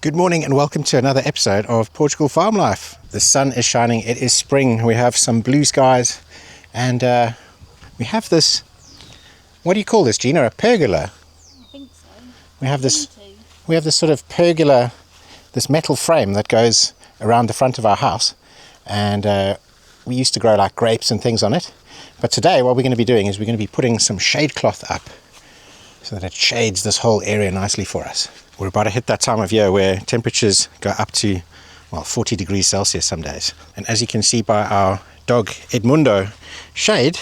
Good morning and welcome to another episode of Portugal Farm Life. The sun is shining, it is spring, we have some blue skies and we have this, what do you call this, Gina, a pergola? I think so. We have this sort of pergola, this metal frame that goes around the front of our house, and we used to grow like grapes and things on it. But today what we're going to be doing is we're going to be putting some shade cloth up so that it shades this whole area nicely for us. We're about to hit that time of year where temperatures go up to, 40 degrees Celsius some days. And as you can see by our dog Edmundo, shade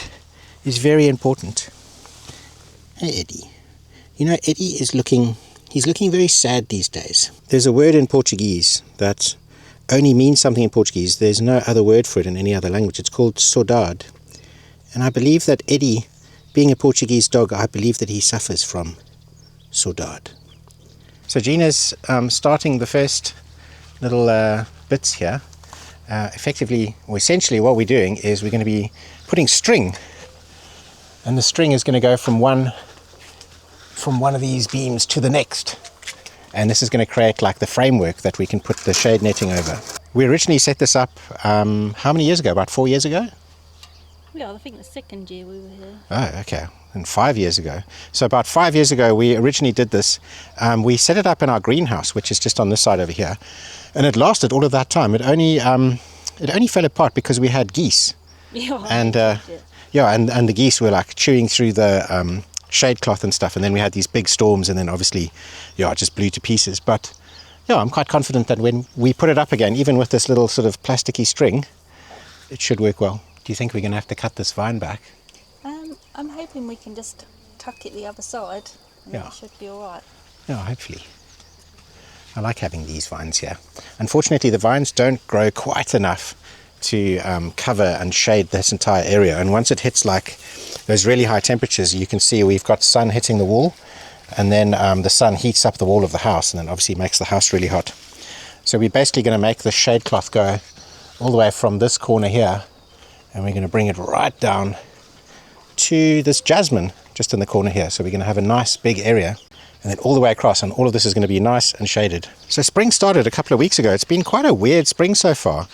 is very important. Hey Eddie. You know, Eddie is looking very sad these days. There's a word in Portuguese that only means something in Portuguese. There's no other word for it in any other language. It's called saudade. And I believe that Eddie, being a Portuguese dog, I believe that he suffers from saudade. So Gina's starting the first little bits here. Essentially what we're doing is we're going to be putting string, and the string is going to go from one of these beams to the next, and this is going to create like the framework that we can put the shade netting over. We originally set this up how many years ago? About 4 years ago? Yeah, I think the second year we were here. Oh, okay. And 5 years ago. So about 5 years ago, we originally did this. We set it up in our greenhouse, which is just on this side over here. And it lasted all of that time. It only fell apart because we had geese. Yeah. And and the geese were like chewing through the shade cloth and stuff. And then we had these big storms, and then obviously, it just blew to pieces. But I'm quite confident that when we put it up again, even with this little sort of plasticky string, it should work well. Do you think we're going to have to cut this vine back? I'm hoping we can just tuck it the other side, and it should be all right. Yeah, hopefully. I like having these vines here. Unfortunately, the vines don't grow quite enough to cover and shade this entire area. And once it hits like those really high temperatures, you can see we've got sun hitting the wall, and then the sun heats up the wall of the house, and then obviously makes the house really hot. So we're basically going to make the shade cloth go all the way from this corner here, and we're going to bring it right down to this jasmine just in the corner here. So we're going to have a nice big area, and then all the way across, and all of this is going to be nice and shaded. So spring started a couple of weeks ago. It's been quite a weird spring so far.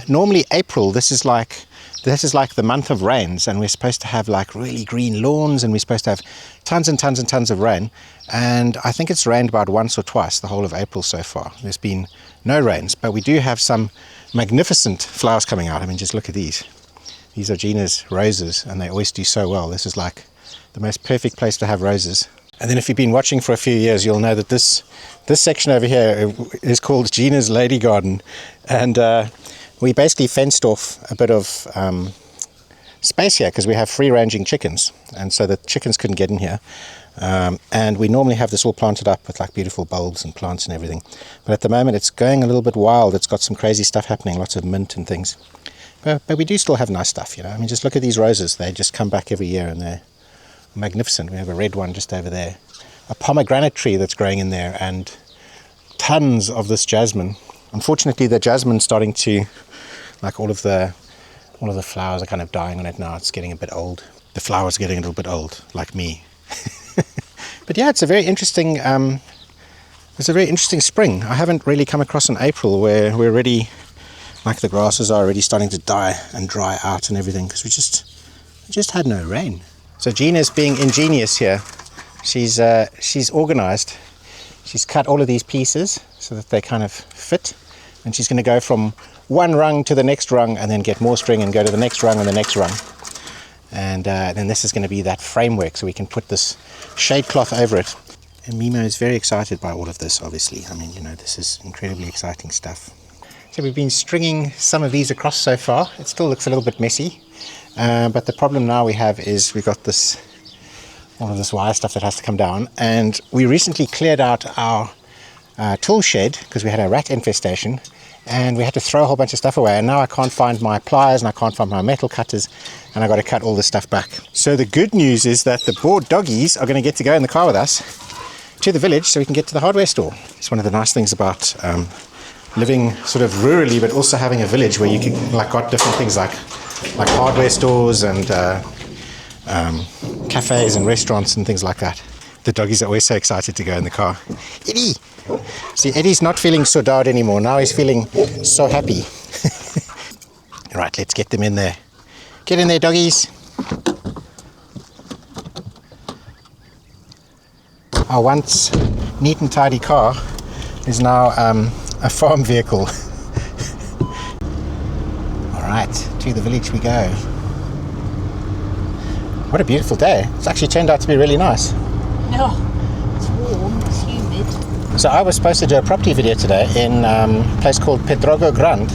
Normally April, this is like the month of rains, and we're supposed to have like really green lawns, and we're supposed to have tons and tons and tons of rain. And I think it's rained about once or twice the whole of April so far. There's been no rains, but we do have some magnificent flowers coming out. I mean, just look at these. These are Gina's roses, and they always do so well. This is like the most perfect place to have roses. And then if you've been watching for a few years, you'll know that this section over here is called Gina's Lady Garden. And we basically fenced off a bit of space here because we have free-ranging chickens. And so the chickens couldn't get in here. And we normally have this all planted up with like beautiful bulbs and plants and everything. But at the moment it's going a little bit wild. It's got some crazy stuff happening, lots of mint and things. But we do still have nice stuff, I mean, just look at these roses. They just come back every year, and they're magnificent. We have a red one just over there, a pomegranate tree that's growing in there, and tons of this jasmine. Unfortunately, the jasmine's starting to, like all of the flowers are kind of dying on it now. It's getting a bit old. The flowers are getting a little bit old, like me. But yeah, it's a very interesting spring. I haven't really come across an April where we're already, like the grasses are already starting to die and dry out and everything, because we just had no rain. So Gina's being ingenious here. She's organized. She's cut all of these pieces so that they kind of fit, and she's going to go from one rung to the next rung, and then get more string and go to the next rung and the next rung. And then this is going to be that framework, so we can put this shade cloth over it. And Mimo is very excited by all of this, obviously. I mean, this is incredibly exciting stuff. So we've been stringing some of these across so far. It still looks a little bit messy, but the problem now we have is we've got all of this wire stuff that has to come down, and we recently cleared out our tool shed because we had a rat infestation, and we had to throw a whole bunch of stuff away, and now I can't find my pliers and I can't find my metal cutters, and I got to cut all this stuff back. So the good news is that the bored doggies are going to get to go in the car with us to the village so we can get to the hardware store. It's one of the nice things about living sort of rurally, but also having a village where you can got different things like hardware stores and cafes and restaurants and things like that. The doggies are always so excited to go in the car. Eddie! See, Eddie's not feeling so down anymore. Now he's feeling so happy. Right, let's get them in there. Get in there, doggies. Our once neat and tidy car is now a farm vehicle. Alright, to the village we go. What a beautiful day. It's actually turned out to be really nice. Oh, it's warm, it's humid. So I was supposed to do a property video today in a place called Portugal Grande,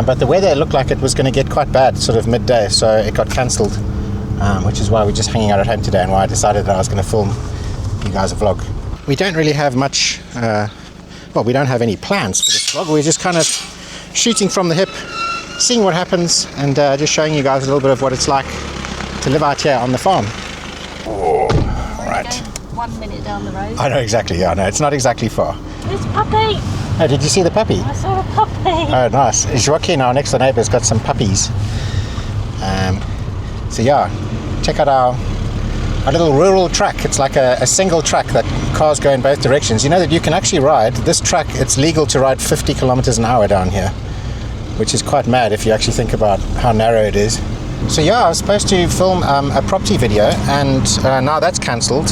but the weather looked like it was going to get quite bad sort of midday, so it got cancelled, which is why we're just hanging out at home today and why I decided that I was going to film you guys a vlog. We don't really have much, well, we don't have any plans for this vlog. We're just kind of shooting from the hip, seeing what happens, and just showing you guys a little bit of what it's like to live out here on the farm. Oh, all right. 1 minute down the road. I know exactly, yeah, no, it's not exactly far. There's puppy! Oh, did you see the puppy? I saw a puppy! Oh, nice. Joaquin, our next door neighbour, has got some puppies. So yeah, check out our little rural track. It's like a single track that cars go in both directions. You know that you can actually ride this track. It's legal to ride 50 kilometers an hour down here, which is quite mad if you actually think about how narrow it is. So yeah, I was supposed to film a property video, and now that's cancelled.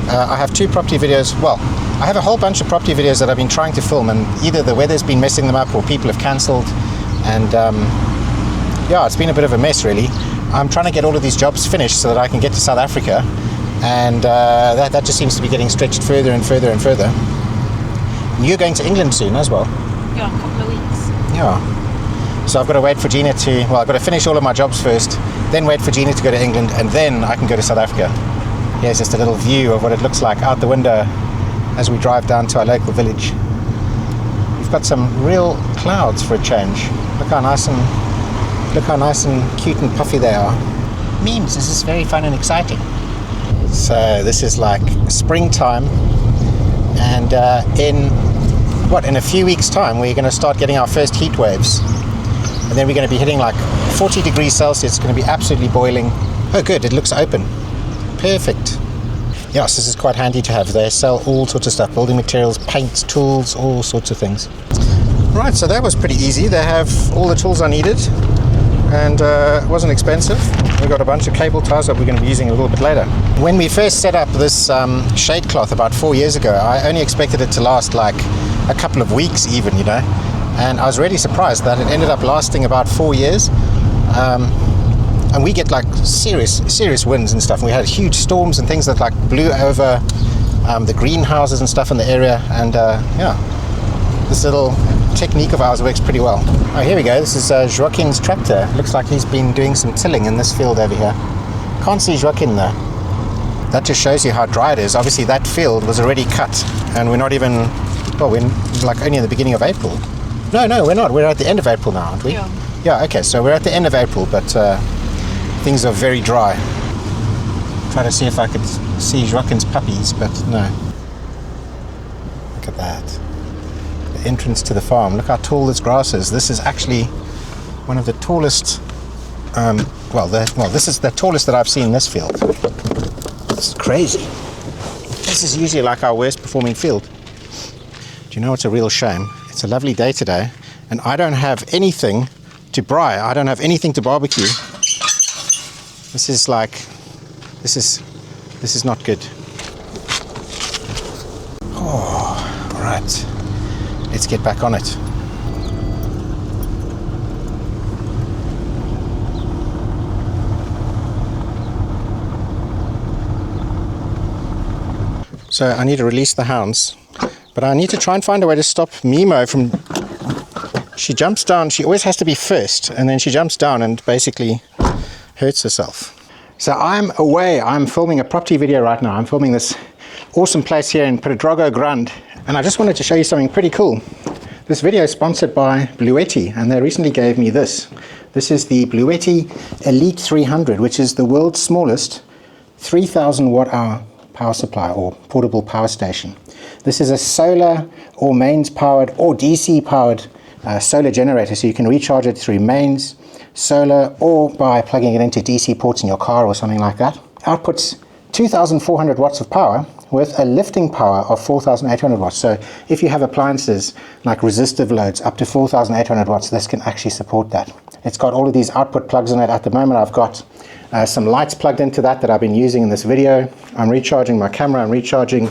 I have 2 property videos. Well, I have a whole bunch of property videos that I've been trying to film, and either the weather's been messing them up or people have cancelled, and yeah, it's been a bit of a mess really. I'm trying to get all of these jobs finished so that I can get to South Africa, and that just seems to be getting stretched further and further and further. And you're going to England soon as well. Yeah, a couple of weeks. Yeah. So I've got to wait for Gina to, well, I've got to finish all of my jobs first, then wait for Gina to go to England, and then I can go to South Africa. Here's just a little view of what it looks like out the window as we drive down to our local village. We've got some real clouds for a change. Look how nice and cute and puffy they are. Memes, this is very fun and exciting. So this is like springtime, and in a few weeks time we're going to start getting our first heat waves, and then we're going to be hitting like 40 degrees Celsius. It's going to be absolutely boiling. Oh good, it looks open. Perfect. Yes, this is quite handy to have. They sell all sorts of stuff, building materials, paints, tools, all sorts of things. Right, so that was pretty easy. They have all the tools I needed, and it wasn't expensive. We've got a bunch of cable ties that we're going to be using a little bit later. When we first set up this shade cloth about 4 years ago, I only expected it to last like a couple of weeks even, you know, and I was really surprised that it ended up lasting about 4 years. And we get like serious winds and stuff, and we had huge storms and things that like blew over the greenhouses and stuff in the area, and yeah, this little technique of ours works pretty well. Oh, here we go. This is Joaquin's tractor. Looks like he's been doing some tilling in this field over here. Can't see Joaquin though. That just shows you how dry it is. Obviously that field was already cut, and we're not even, well, we're like only in the beginning of April. No, we're not. We're at the end of April now, aren't we? Yeah, okay, so we're at the end of April, but things are very dry. Try to see if I could see Joaquin's puppies, but no. Look at that. The entrance to the farm. Look how tall this grass is. This is actually one of the tallest, this is the tallest that I've seen in this field. It's crazy. This is usually like our worst performing field. Do you know what's a real shame? It's a lovely day today, and I don't have anything to braai. I don't have anything to barbecue. This is not good. Oh, all right. Let's get back on it. So I need to release the hounds, but I need to try and find a way to stop Mimo from... She jumps down. She always has to be first, and then she jumps down and basically hurts herself. So I'm away. I'm filming a property video right now. I'm filming this awesome place here in Portugal Grande, and I just wanted to show you something pretty cool. This video is sponsored by BLUETTI, and they recently gave me this. This is the BLUETTI Elite 300, which is the world's smallest 3,000 watt-hour power supply or portable power station. This is a solar or mains powered or DC powered solar generator, so you can recharge it through mains, solar, or by plugging it into DC ports in your car or something like that. Outputs 2,400 watts of power with a lifting power of 4,800 watts. So if you have appliances like resistive loads up to 4,800 watts, this can actually support that. It's got all of these output plugs in it. At the moment I've got some lights plugged into that I've been using in this video. I'm recharging my camera, I'm recharging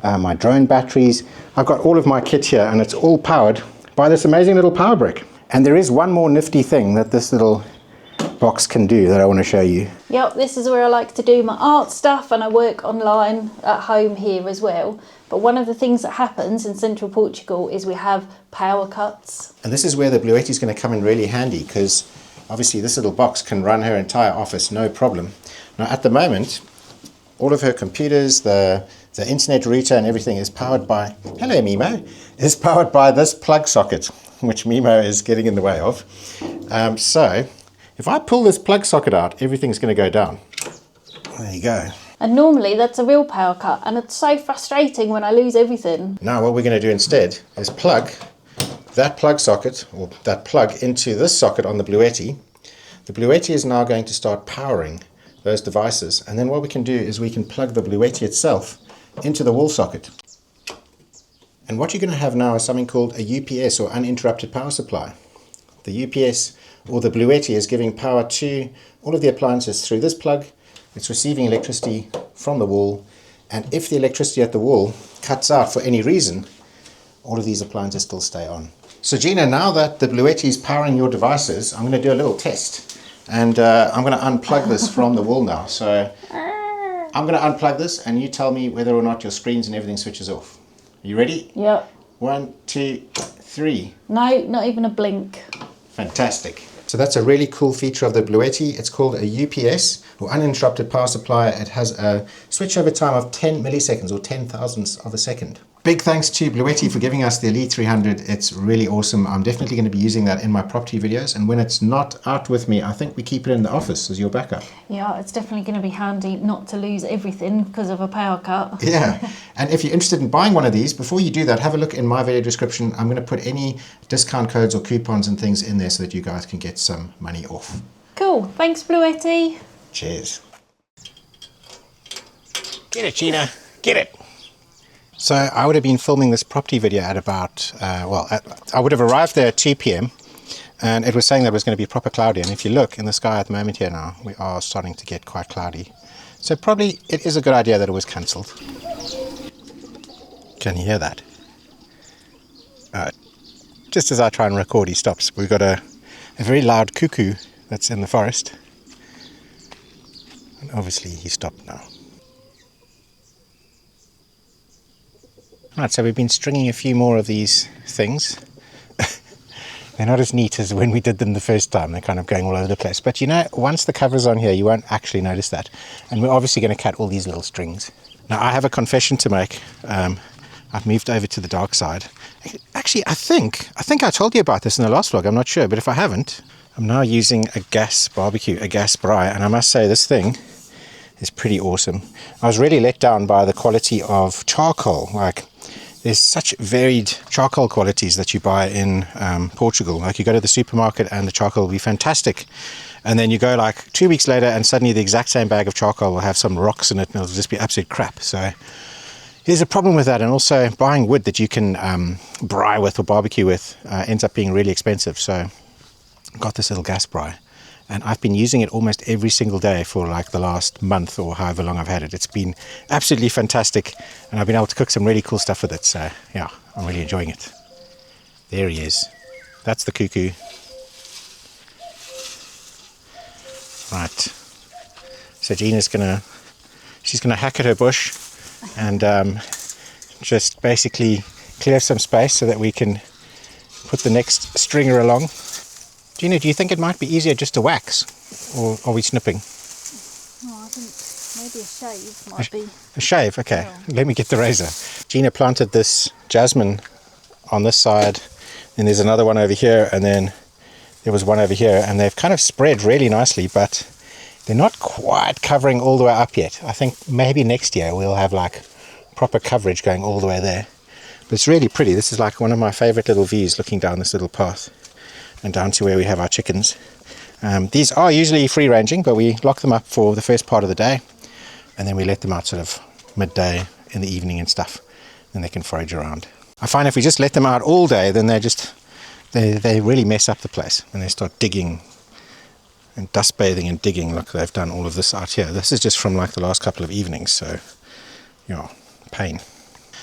my drone batteries. I've got all of my kit here and it's all powered by this amazing little power brick. And there is one more nifty thing that this little box can do that I want to show you. Yep, this is where I like to do my art stuff, and I work online at home here as well. But one of the things that happens in central Portugal is we have power cuts. And this is where the BLUETTI is going to come in really handy, because obviously this little box can run her entire office no problem. Now at the moment, all of her computers, the internet router and everything is powered by, hello Mimo, is powered by this plug socket, which Mimo is getting in the way of. So if I pull this plug socket out, everything's going to go down. There you go. And normally that's a real power cut, and it's so frustrating when I lose everything. Now what we're going to do instead is plug that plug socket, or that plug, into this socket on the BLUETTI. The BLUETTI is now going to start powering those devices, and then what we can do is we can plug the BLUETTI itself into the wall socket. And what you're going to have now is something called a UPS, or uninterrupted power supply. The UPS, or the BLUETTI, is giving power to all of the appliances through this plug. It's receiving electricity from the wall, and if the electricity at the wall cuts out for any reason, all of these appliances still stay on. So Gina, now that the BLUETTI is powering your devices, I'm going to do a little test, and I'm going to unplug this from the wall now. So I'm going to unplug this and you tell me whether or not your screens and everything switches off. Are you ready? Yep. 1, 2, 3. No, not even a blink. Fantastic. So that's a really cool feature of the BLUETTI. It's called a UPS, or uninterrupted power supply. It has a switchover time of 10 milliseconds, or 10 thousandths of a second. Big thanks to BLUETTI for giving us the Elite 300. It's really awesome. I'm definitely going to be using that in my property videos, and when it's not out with me, I think we keep it in the office as your backup. Yeah, it's definitely going to be handy not to lose everything because of a power cut. Yeah, and if you're interested in buying one of these, before you do that, have a look in my video description. I'm going to put any discount codes or coupons and things in there so that you guys can get some money off. Cool, thanks BLUETTI. Cheers. Get it, Gina, get it. So I would have been filming this property video at about, I would have arrived there at 2 p.m. and it was saying that it was going to be proper cloudy. And if you look in the sky at the moment here now, we are starting to get quite cloudy. So probably it is a good idea that it was cancelled. Can you hear that? Just as I try and record, he stops. We've got a very loud cuckoo that's in the forest. And obviously he stopped now. Right, so we've been stringing a few more of these things. They're not as neat as when we did them the first time. They're kind of going all over the place. But you know, once the cover's on here, you won't actually notice that. And we're obviously going to cut all these little strings. Now, I have a confession to make. I've moved over to the dark side. Actually, I think I told you about this in the last vlog. I'm not sure, but if I haven't, I'm now using a gas barbecue, a gas braai. And I must say, this thing is pretty awesome. I was really let down by the quality of charcoal. Like, there's such varied charcoal qualities that you buy in Portugal. Like, you go to the supermarket and the charcoal will be fantastic, and then you go like 2 weeks later and suddenly the exact same bag of charcoal will have some rocks in it and it'll just be absolute crap. So there's a problem with that. And also buying wood that you can braai with or barbecue with ends up being really expensive. So I got this little gas braai, and I've been using it almost every single day for like the last month or however long I've had it. It's been absolutely fantastic, and I've been able to cook some really cool stuff with it. So yeah, I'm really enjoying it. There he is. That's the cuckoo. Right. So Gina's she's gonna hack at her bush and just basically clear some space so that we can put the next stringer along. Gina, do you think it might be easier just to wax, or are we snipping? Oh, I think maybe a shave might be. A shave, okay. Yeah. Let me get the razor. Gina planted this jasmine on this side, then there's another one over here, and then there was one over here, and they've kind of spread really nicely, but they're not quite covering all the way up yet. I think maybe next year we'll have like proper coverage going all the way there. But it's really pretty. This is like one of my favorite little views, looking down this little path and down to where we have our chickens. These are usually free ranging, but we lock them up for the first part of the day. and then we let them out sort of midday in the evening and stuff. Then they can forage around. I find if we just let them out all day, then they really mess up the place, and they start digging and dust bathing and digging. Look, they've done all of this out here. This is just from like the last couple of evenings, so yeah, pain.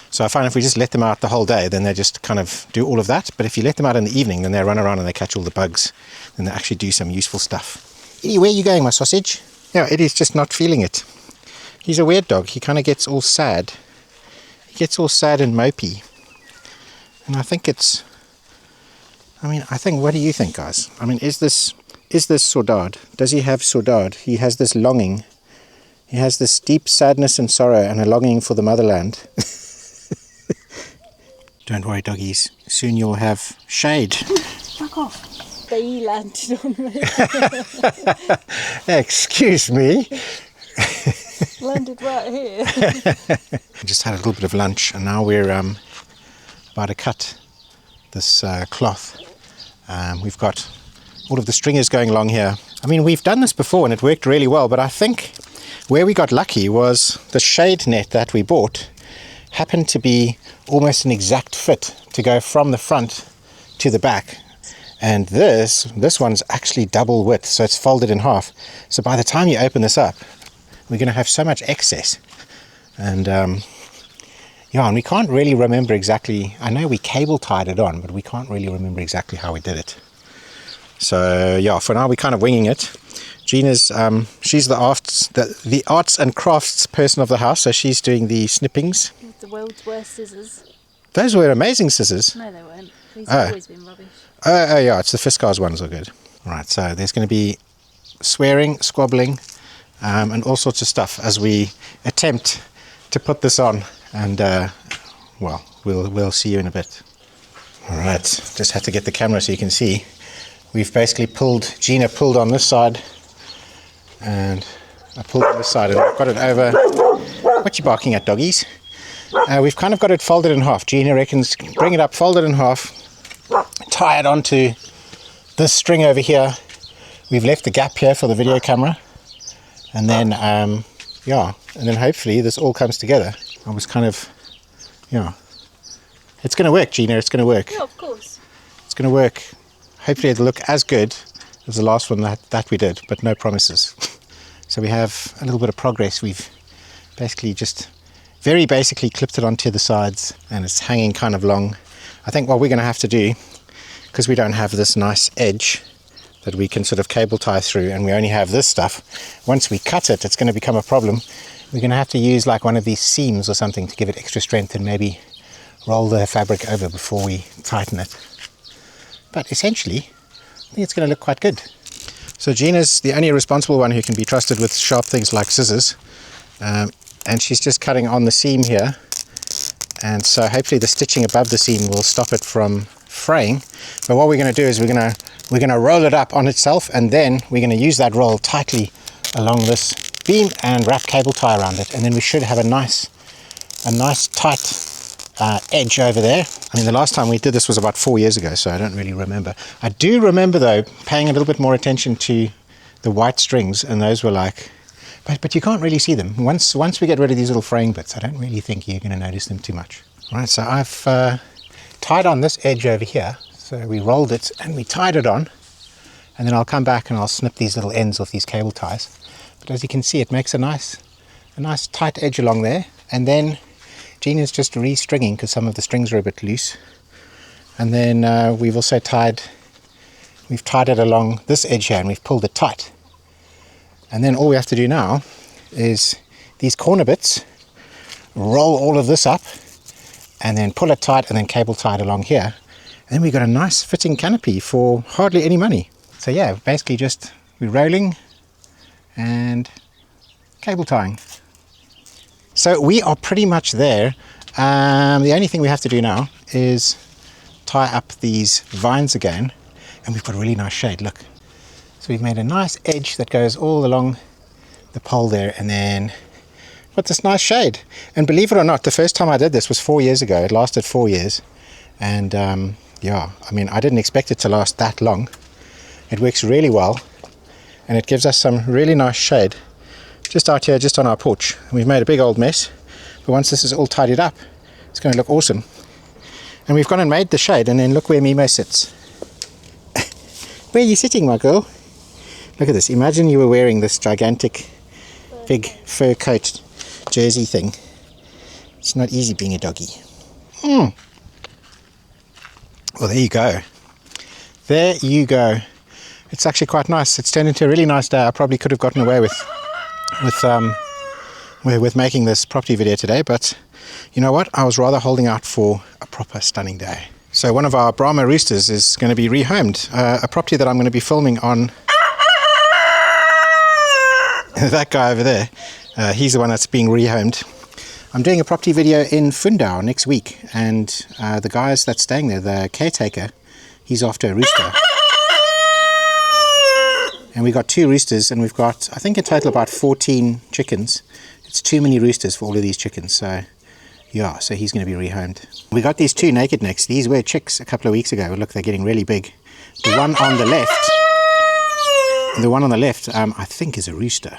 So I find if we just let them out the whole day, then they just kind of do all of that. But if you let them out in the evening, then they run around and they catch all the bugs, and they actually do some useful stuff. Eddie, where are you going, my sausage? Yeah, Eddie's just not feeling it. He's a weird dog. He kind of gets all sad. He gets all sad and mopey. And I think what do you think, guys? I mean, is this saudade? Does he have saudade? He has this longing. He has this deep sadness and sorrow and a longing for the motherland. Don't worry, doggies. Soon you'll have shade. Fuck off. They landed on me. Excuse me. Landed right here. Just had a little bit of lunch, and now we're about to cut this cloth. We've got all of the stringers going along here. I mean, we've done this before and it worked really well, but I think where we got lucky was the shade net that we bought happened to be almost an exact fit to go from the front to the back. And this one's actually double width, so it's folded in half. So by the time you open this up, we're going to have so much excess. And and we can't really remember exactly. I know we cable tied it on, but we can't really remember exactly how we did it. So yeah, for now we're kind of winging it. Gina's she's the arts and crafts person of the house, so she's doing the snippings. With the world's worst scissors. Those were amazing scissors. No, they weren't. These have always been rubbish. Oh yeah, it's the Fiskars ones are good. Right, so there's going to be swearing, squabbling, and all sorts of stuff as we attempt to put this on. And we'll see you in a bit. All right, just had to get the camera so you can see. We've basically Gina pulled on this side, and I pulled on this side, and I've got it over. What you barking at, doggies? We've kind of got it folded in half. Gina reckons bring it up, fold it in half, tie it onto this string over here. We've left the gap here for the video camera, and then and then hopefully this all comes together. I was kind of, it's going to work, Gina, it's going to work. Yeah, of course. It's going to work. Hopefully it'll look as good as the last one that we did, but no promises. So we have a little bit of progress. We've basically just very basically clipped it onto the sides, and it's hanging kind of long. I think what we're going to have to do, because we don't have this nice edge that we can sort of cable tie through, and we only have this stuff, once we cut it, it's going to become a problem. We're going to have to use like one of these seams or something to give it extra strength, and maybe roll the fabric over before we tighten it. But essentially, I think it's going to look quite good. So Gina's the only responsible one who can be trusted with sharp things like scissors, and she's just cutting on the seam here, and so hopefully the stitching above the seam will stop it from fraying. But what we're going to do is we're going to roll it up on itself, and then we're going to use that roll tightly along this beam and wrap cable tie around it, and then we should have a nice tight edge over there. I mean, the last time we did this was about 4 years ago, so I don't really remember. I do remember though paying a little bit more attention to the white strings, and those were like, but you can't really see them. Once we get rid of these little fraying bits, I don't really think you're going to notice them too much. All right, so I've tied on this edge over here, so we rolled it and we tied it on, and then I'll come back and I'll snip these little ends off these cable ties. But as you can see, it makes a nice tight edge along there, and then Gina's just re-stringing because some of the strings are a bit loose. And then we've also tied it along this edge here, and we've pulled it tight. And then all we have to do now is these corner bits, roll all of this up, and then pull it tight, and then cable tie it along here. And then we've got a nice fitting canopy for hardly any money. So yeah, basically just we're rolling and cable tying. So we are pretty much there. The only thing we have to do now is tie up these vines again, and we've got a really nice shade, look. So we've made a nice edge that goes all along the pole there, and then got this nice shade. And believe it or not, the first time I did this was 4 years ago. It lasted 4 years, and yeah, I mean, I didn't expect it to last that long. It works really well, and it gives us some really nice shade. just out here, just on our porch. We've made a big old mess, but once this is all tidied up, it's going to look awesome. And we've gone and made the shade, and then look where Mimo sits. Where are you sitting, my girl? Look at this. Imagine you were wearing this gigantic, big fur coat jersey thing. It's not easy being a doggy. Well, there you go. There you go. It's actually quite nice. It's turned into a really nice day. I probably could have gotten away with making this property video today, but you know what? I was rather holding out for a proper stunning day. So one of our Brahma roosters is going to be rehomed. A property that I'm going to be filming on. That guy over there, he's the one that's being rehomed. I'm doing a property video in Fundau next week, and the guys that's staying there, the caretaker, he's after a rooster. And we got 2 roosters, and we've got, I think in total, about 14 chickens. It's too many roosters for all of these chickens, so yeah, so he's going to be rehomed. We got these 2 naked necks. These were chicks a couple of weeks ago. Look, they're getting really big. The one on the left, I think is a rooster.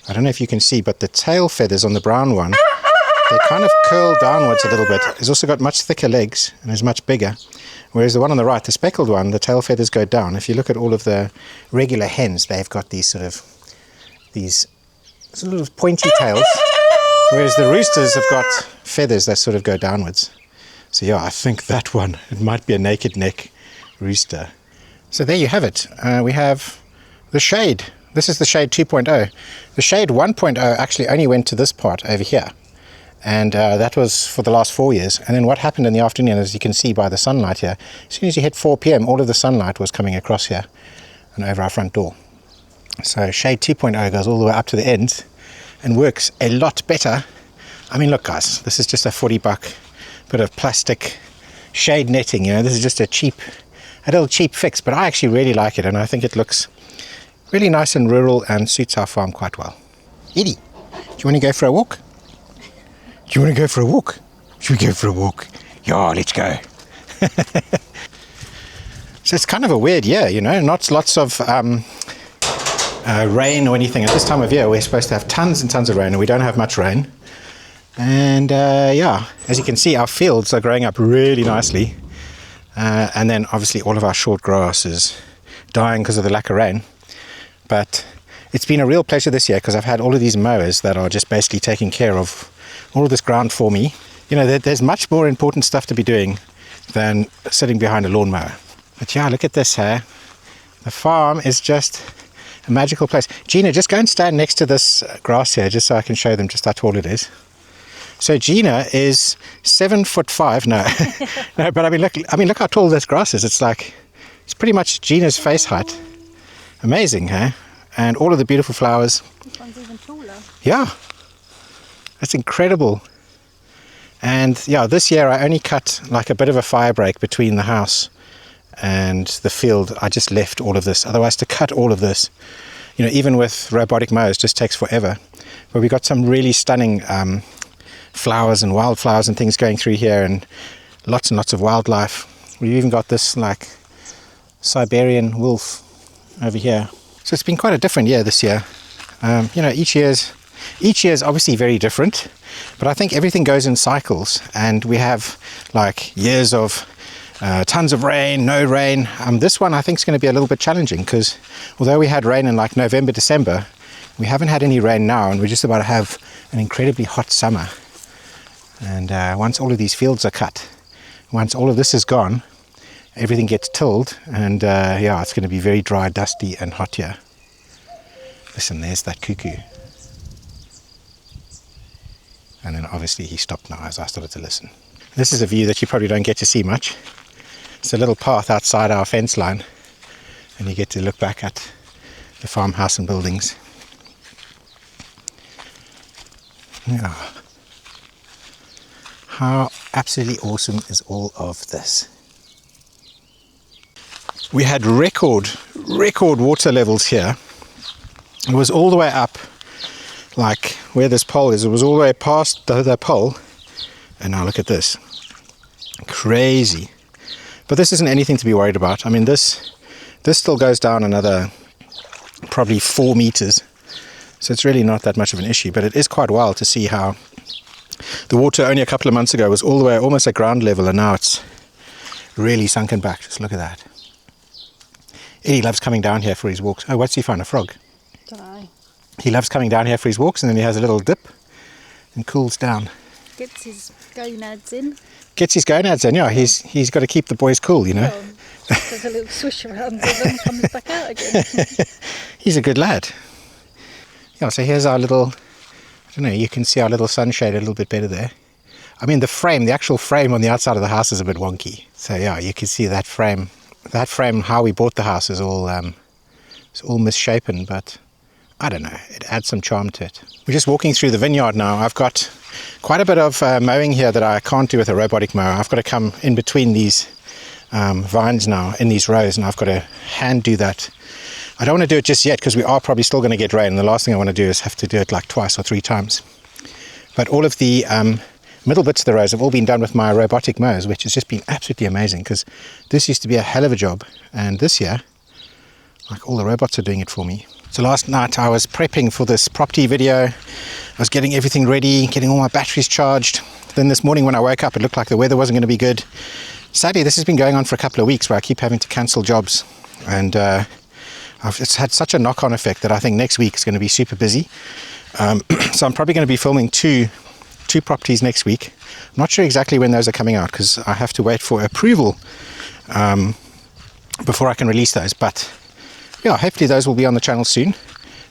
I don't know if you can see, but the tail feathers on the brown one, they kind of curl downwards a little bit. It's also got much thicker legs and is much bigger. Whereas the one on the right, the speckled one, the tail feathers go down. If you look at all of the regular hens, they've got these sort of pointy tails. Whereas the roosters have got feathers that sort of go downwards. So yeah, I think that one, it might be a naked neck rooster. So there you have it. We have the shade. This is the shade 2.0. The shade 1.0 actually only went to this part over here. And that was for the last 4 years. And then what happened in the afternoon, as you can see by the sunlight here, as soon as you hit 4 p.m, all of the sunlight was coming across here and over our front door. So shade 2.0 goes all the way up to the end and works a lot better. I mean, look guys, this is just a 40 buck bit of plastic shade netting, you know, this is just a little cheap fix, but I actually really like it, and I think it looks really nice and rural and suits our farm quite well. Edie, do you want to go for a walk? Do you want to go for a walk? Should we go for a walk? Yeah, let's go. So it's kind of a weird year, you know, not lots of rain or anything. At this time of year, we're supposed to have tons and tons of rain, and we don't have much rain. And yeah, as you can see, our fields are growing up really nicely. And then obviously all of our short grass is dying because of the lack of rain. But it's been a real pleasure this year because I've had all of these mowers that are just basically taking care of all of this ground for me. You know, there's much more important stuff to be doing than sitting behind a lawnmower. But yeah, look at this here. The farm is just a magical place. Gina, just go and stand next to this grass here just so I can show them just how tall it is. So Gina is 7'5". No, no, but I mean, look how tall this grass is. It's pretty much Gina's face height. Amazing, huh? And all of the beautiful flowers. This one's even taller. Yeah, that's incredible. And yeah, this year I only cut like a bit of a fire break between the house and the field. I just left all of this. Otherwise, to cut all of this, you know, even with robotic mowers, just takes forever. But we got some really stunning flowers and wildflowers and things going through here, and lots of wildlife. We've even got this like Siberian wolf over here. So it's been quite a different year this year. You know, each year is obviously very different, but I think everything goes in cycles, and we have like years of tons of rain, no rain. This one I think is going to be a little bit challenging because although we had rain in like November, December, we haven't had any rain now, and we're just about to have an incredibly hot summer. And once all of these fields are cut, once all of this is gone, everything gets tilled, and yeah, it's going to be very dry, dusty and hot here. Listen, there's that cuckoo. And then obviously he stopped now as I started to listen. This is a view that you probably don't get to see much. It's a little path outside our fence line, and you get to look back at the farmhouse and buildings. Yeah. How absolutely awesome is all of this? We had record water levels here. It was all the way up, like where this pole is. It was all the way past the pole, and now look at this. Crazy. But this isn't anything to be worried about. I mean, this still goes down another probably 4 meters. So it's really not that much of an issue, but it is quite wild to see how the water only a couple of months ago was all the way almost at ground level, and now it's really sunken back. Just look at that. Eddie loves coming down here for his walks. Oh, what's he find? A frog? Don't know. He loves coming down here for his walks, and then he has a little dip and cools down. Gets his gonads in. Gets his gonads in, yeah. He's got to keep the boys cool, you know. Well, does a little swish around with and comes back out again. He's a good lad. Yeah, so here's our little, I don't know, you can see our little sunshade a little bit better there. I mean, the actual frame on the outside of the house is a bit wonky. So yeah, you can see that frame, how we bought the house is all misshapen, but I don't know, it adds some charm to it. We're just walking through the vineyard now. I've got quite a bit of mowing here that I can't do with a robotic mower. I've got to come in between these vines now, in these rows, and I've got to hand do that. I don't want to do it just yet because we are probably still going to get rain, and the last thing I want to do is have to do it like twice or three times. But all of the middle bits of the rows have all been done with my robotic mowers, which has just been absolutely amazing, because this used to be a hell of a job, and this year, like, all the robots are doing it for me. So last night I was prepping for this property video. I was getting everything ready, getting all my batteries charged. Then this morning when I woke up, it looked like the weather wasn't going to be good. Sadly, this has been going on for a couple of weeks where I keep having to cancel jobs, and it's had such a knock-on effect that I think next week is going to be super busy. So I'm probably going to be filming two properties next week. I'm not sure exactly when those are coming out because I have to wait for approval before I can release those, but yeah, hopefully those will be on the channel soon.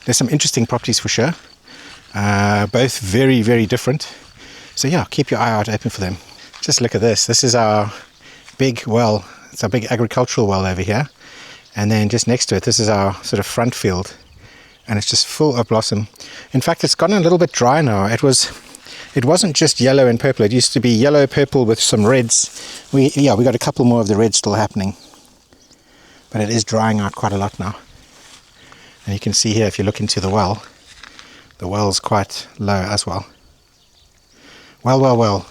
There's some interesting properties for sure, both very, very different. So yeah, keep your eye out open for them. Just look at this. This is our big well. It's our big agricultural well over here. And then just next to it, this is our sort of front field. And it's just full of blossom. In fact, it's gotten a little bit dry now. It wasn't just yellow and purple. It used to be yellow, purple with some reds. We got a couple more of the reds still happening. But it is drying out quite a lot now. And you can see here, if you look into the well's quite low as well. Well.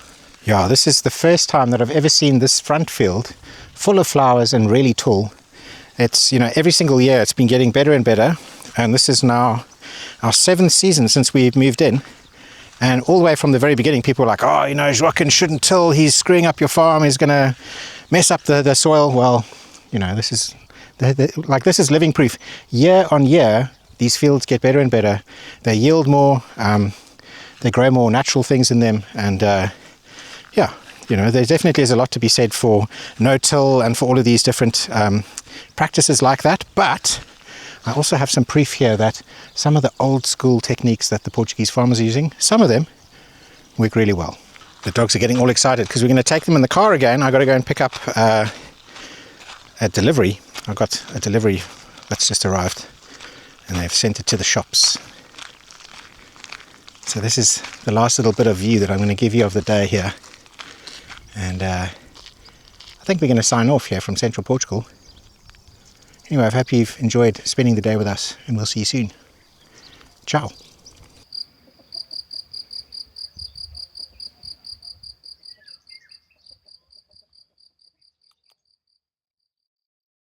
Yeah, this is the first time that I've ever seen this front field full of flowers and really tall. It's, you know, every single year it's been getting better and better. And this is now our 7th season since we've moved in. And all the way from the very beginning, people were like, oh, you know, Joaquin shouldn't till, he's screwing up your farm, he's going to mess up the soil. Well, you know, this is this is living proof. Year on year, these fields get better and better. They yield more, they grow more natural things in them, and yeah, you know, there definitely is a lot to be said for no-till and for all of these different practices like that. But I also have some proof here that some of the old school techniques that the Portuguese farmers are using, some of them work really well. The dogs are getting all excited because we're going to take them in the car again. I've got to go and pick up a delivery. I've got a delivery that's just arrived and they've sent it to the shops. So this is the last little bit of view that I'm going to give you of the day here. And I think we're going to sign off here from central Portugal. Anyway, I hope you've enjoyed spending the day with us, and we'll see you soon. Ciao.